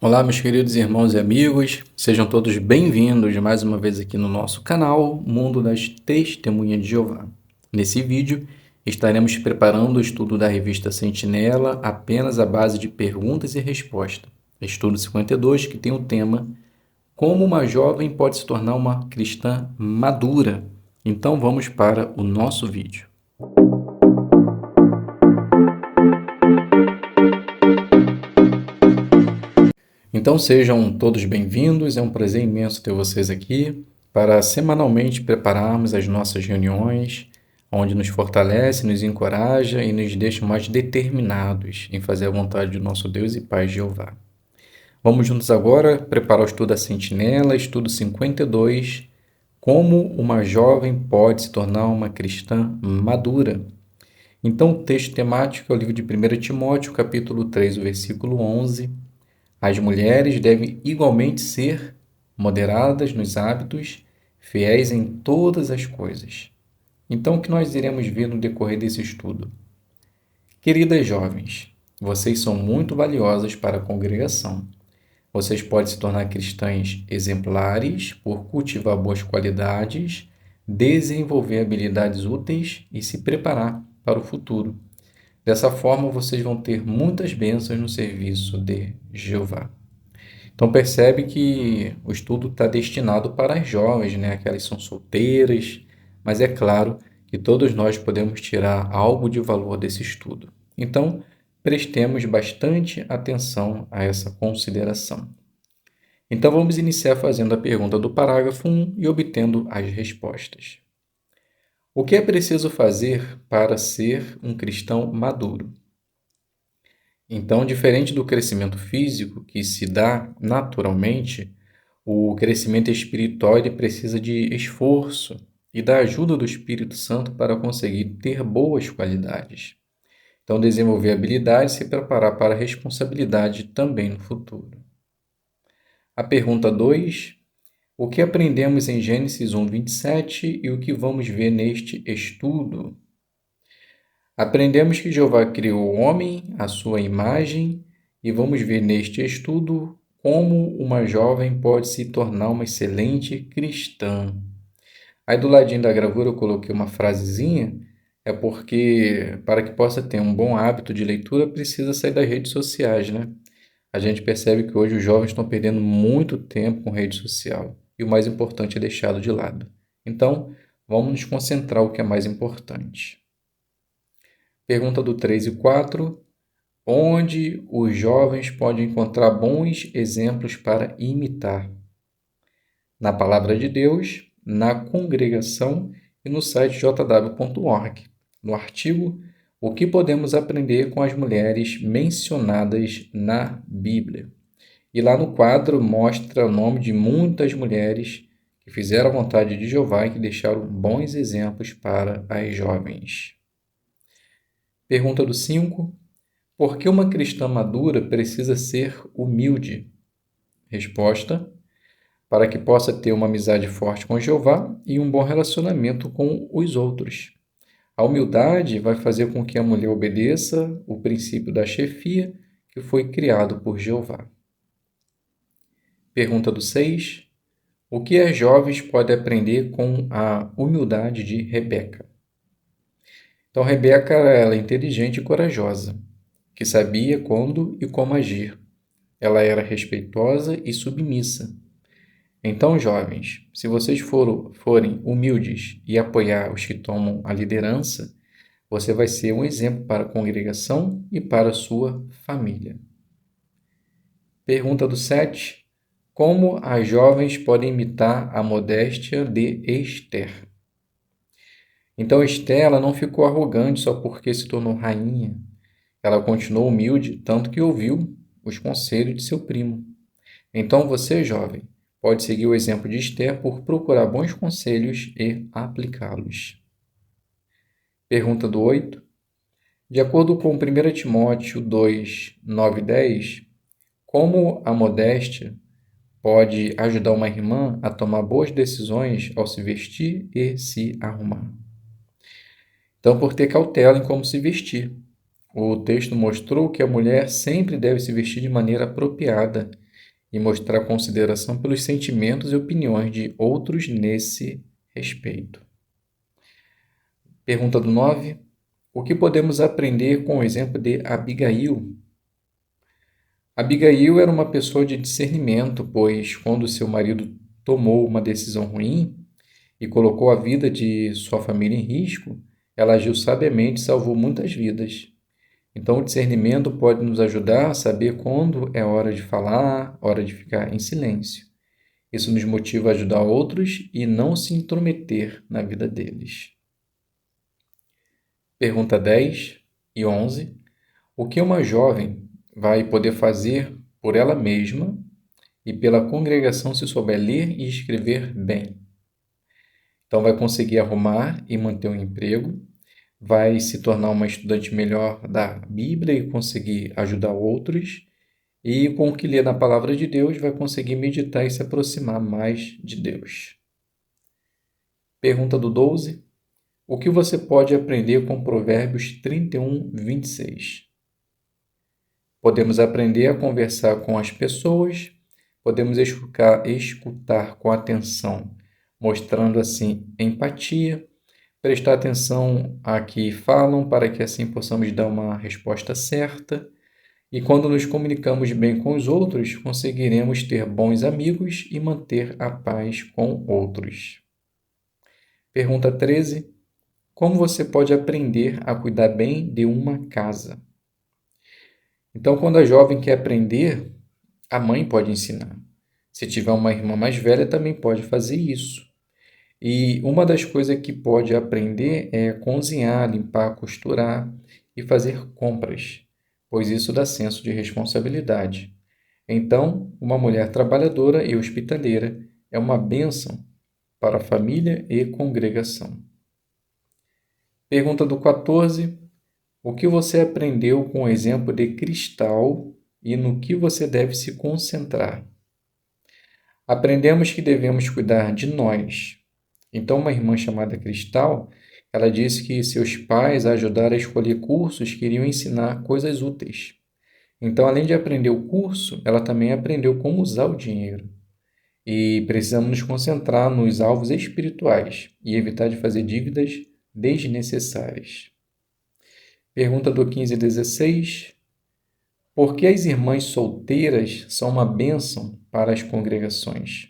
Olá, meus queridos irmãos e amigos, sejam todos bem-vindos mais uma vez aqui no nosso canal Mundo das Testemunhas de Jeová. Nesse vídeo, estaremos preparando o estudo da revista Sentinela apenas à base de perguntas e respostas. Estudo 52, que tem o tema Como uma jovem pode se tornar uma cristã madura. Então vamos para o nosso vídeo. Então sejam todos bem-vindos, é um prazer imenso ter vocês aqui para semanalmente prepararmos as nossas reuniões, onde nos fortalece, nos encoraja e nos deixa mais determinados em fazer a vontade do nosso Deus e Pai Jeová. Vamos juntos agora preparar o estudo da Sentinela, estudo 52, como uma jovem pode se tornar uma cristã madura. Então o texto temático é o livro de 1 Timóteo, capítulo 3, o versículo 11. As mulheres devem igualmente ser moderadas nos hábitos, fiéis em todas as coisas. Então, o que nós iremos ver no decorrer desse estudo? Queridas jovens, vocês são muito valiosas para a congregação. Vocês podem se tornar cristãs exemplares por cultivar boas qualidades, desenvolver habilidades úteis e se preparar para o futuro. Dessa forma, vocês vão ter muitas bênçãos no serviço de Jeová. Então percebe que o estudo está destinado para as jovens, né? Aquelas que são solteiras, mas é claro que todos nós podemos tirar algo de valor desse estudo. Então, prestemos bastante atenção a essa consideração. Então, vamos iniciar fazendo a pergunta do parágrafo 1 e obtendo as respostas. O que é preciso fazer para ser um cristão maduro? Então, diferente do crescimento físico, que se dá naturalmente, o crescimento espiritual ele precisa de esforço e da ajuda do Espírito Santo para conseguir ter boas qualidades. Então, desenvolver habilidades e se preparar para a responsabilidade também no futuro. A pergunta 2. O que aprendemos em Gênesis 1, 27 e o que vamos ver neste estudo? Aprendemos que Jeová criou o homem à sua imagem e vamos ver neste estudo como uma jovem pode se tornar uma excelente cristã. Aí do ladinho da gravura eu coloquei uma frasezinha, é porque para que possa ter um bom hábito de leitura precisa sair das redes sociais, né? A gente percebe que hoje os jovens estão perdendo muito tempo com rede social e o mais importante é deixado de lado. Então, vamos nos concentrar no que é mais importante. Pergunta do 3 e 4. Onde os jovens podem encontrar bons exemplos para imitar? Na Palavra de Deus, na congregação e no site jw.org. No artigo, o que podemos aprender com as mulheres mencionadas na Bíblia. E lá no quadro mostra o nome de muitas mulheres que fizeram a vontade de Jeová e que deixaram bons exemplos para as jovens. Pergunta do 5. Por que uma cristã madura precisa ser humilde? Resposta: para que possa ter uma amizade forte com Jeová e um bom relacionamento com os outros. A humildade vai fazer com que a mulher obedeça o princípio da chefia que foi criado por Jeová. Pergunta do 6. O que as jovens podem aprender com a humildade de Rebeca? Então, Rebeca ela é inteligente e corajosa, que sabia quando e como agir. Ela era respeitosa e submissa. Então, jovens, se vocês forem humildes e apoiar os que tomam a liderança, você vai ser um exemplo para a congregação e para a sua família. Pergunta do 7. Como as jovens podem imitar a modéstia de Esther? Então, Esther ela não ficou arrogante só porque se tornou rainha. Ela continuou humilde, tanto que ouviu os conselhos de seu primo. Então, você, jovem, pode seguir o exemplo de Esther por procurar bons conselhos e aplicá-los. Pergunta do 8. De acordo com 1 Timóteo 2, 9 e 10, como a modéstia pode ajudar uma irmã a tomar boas decisões ao se vestir e se arrumar? Então, por ter cautela em como se vestir. O texto mostrou que a mulher sempre deve se vestir de maneira apropriada e mostrar consideração pelos sentimentos e opiniões de outros nesse respeito. Pergunta do 9. O que podemos aprender com o exemplo de Abigail? Abigail era uma pessoa de discernimento, pois quando seu marido tomou uma decisão ruim e colocou a vida de sua família em risco, ela agiu sabiamente e salvou muitas vidas. Então, o discernimento pode nos ajudar a saber quando é hora de falar, hora de ficar em silêncio. Isso nos motiva a ajudar outros e não se intrometer na vida deles. Pergunta 10 e 11. O que uma jovem vai poder fazer por ela mesma e pela congregação se souber ler e escrever bem? Então, vai conseguir arrumar e manter um emprego, vai se tornar uma estudante melhor da Bíblia e conseguir ajudar outros, e com o que lê na Palavra de Deus, vai conseguir meditar e se aproximar mais de Deus. Pergunta do 12. O que você pode aprender com Provérbios 31, 26? Podemos aprender a conversar com as pessoas, podemos escutar com atenção, mostrando assim empatia, prestar atenção a que falam para que assim possamos dar uma resposta certa. E quando nos comunicamos bem com os outros, conseguiremos ter bons amigos e manter a paz com outros. Pergunta 13. Como você pode aprender a cuidar bem de uma casa? Então, quando a jovem quer aprender, a mãe pode ensinar. Se tiver uma irmã mais velha, também pode fazer isso. E uma das coisas que pode aprender é cozinhar, limpar, costurar e fazer compras, pois isso dá senso de responsabilidade. Então, uma mulher trabalhadora e hospitaleira é uma bênção para a família e congregação. Pergunta do 14. O que você aprendeu com o exemplo de Cristal e no que você deve se concentrar? Aprendemos que devemos cuidar de nós. Então, uma irmã chamada Cristal, ela disse que seus pais a ajudaram a escolher cursos que iriam ensinar coisas úteis. Então, além de aprender o curso, ela também aprendeu como usar o dinheiro. E precisamos nos concentrar nos alvos espirituais e evitar de fazer dívidas desnecessárias. Pergunta do 15 a 16. Por que as irmãs solteiras são uma bênção para as congregações?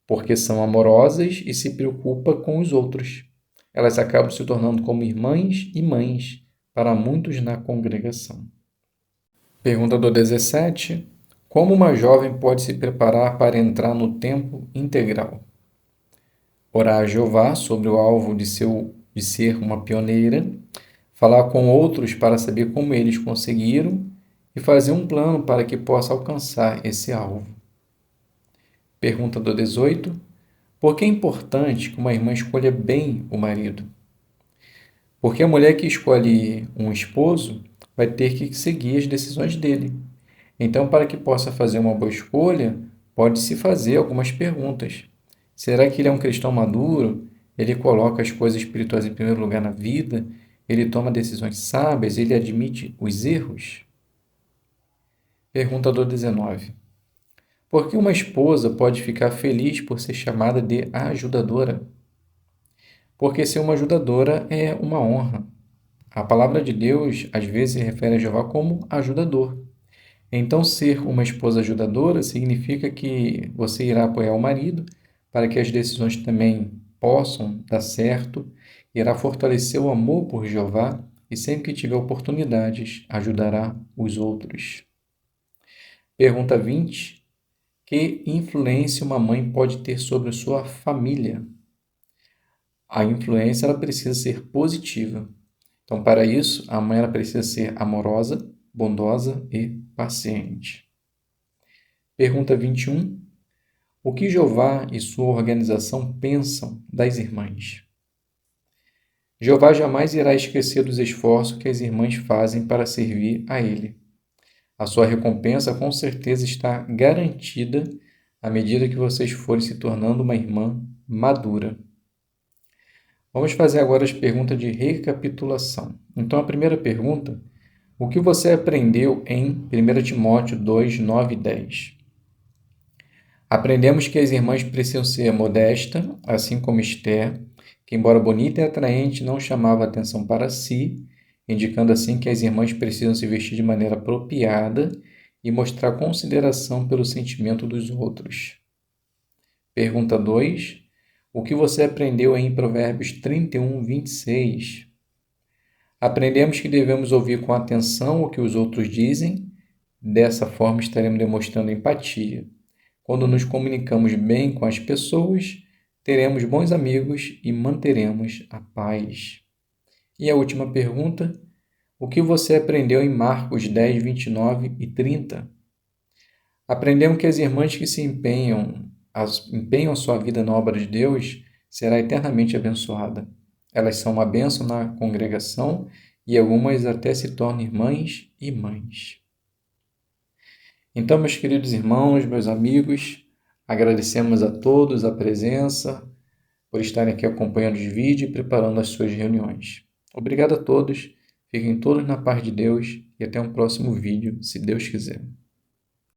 Porque são amorosas e se preocupam com os outros. Elas acabam se tornando como irmãs e mães para muitos na congregação. Pergunta do 17. Como uma jovem pode se preparar para entrar no tempo integral? Orar a Jeová sobre o alvo de ser uma pioneira, falar com outros para saber como eles conseguiram e fazer um plano para que possa alcançar esse alvo. Pergunta do 18. Por que é importante que uma irmã escolha bem o marido? Porque a mulher que escolhe um esposo vai ter que seguir as decisões dele. Então, para que possa fazer uma boa escolha, pode-se fazer algumas perguntas. Será que ele é um cristão maduro? Ele coloca as coisas espirituais em primeiro lugar na vida? Ele toma decisões sábias? Ele admite os erros? Pergunta do 19. Por que uma esposa pode ficar feliz por ser chamada de ajudadora? Porque ser uma ajudadora é uma honra. A palavra de Deus às vezes se refere a Jeová como ajudador. Então, ser uma esposa ajudadora significa que você irá apoiar o marido para que as decisões também possam dar certo, irá fortalecer o amor por Jeová e sempre que tiver oportunidades, ajudará os outros. Pergunta 20. Que influência uma mãe pode ter sobre sua família? A influência ela precisa ser positiva. Então, para isso, a mãe ela precisa ser amorosa, bondosa e paciente. Pergunta 21. O que Jeová e sua organização pensam das irmãs? Jeová jamais irá esquecer dos esforços que as irmãs fazem para servir a Ele. A sua recompensa com certeza está garantida à medida que vocês forem se tornando uma irmã madura. Vamos fazer agora as perguntas de recapitulação. Então, a primeira pergunta: o que você aprendeu em 1 Timóteo 2, 9 e 10? Aprendemos que as irmãs precisam ser modestas, assim como Esther, que, embora bonita e atraente, não chamava atenção para si, indicando assim que as irmãs precisam se vestir de maneira apropriada e mostrar consideração pelo sentimento dos outros. Pergunta 2. O que você aprendeu em Provérbios 31, 26? Aprendemos que devemos ouvir com atenção o que os outros dizem, dessa forma estaremos demonstrando empatia. Quando nos comunicamos bem com as pessoas, teremos bons amigos e manteremos a paz. E a última pergunta: o que você aprendeu em Marcos 10, 29 e 30? Aprendemos que as irmãs que se empenham a sua vida na obra de Deus será eternamente abençoada. Elas são uma bênção na congregação e algumas até se tornam irmãs e mães. Então, meus queridos irmãos, meus amigos, agradecemos a todos a presença, por estarem aqui acompanhando os vídeos e preparando as suas reuniões. Obrigado a todos, fiquem todos na paz de Deus e até um próximo vídeo, se Deus quiser.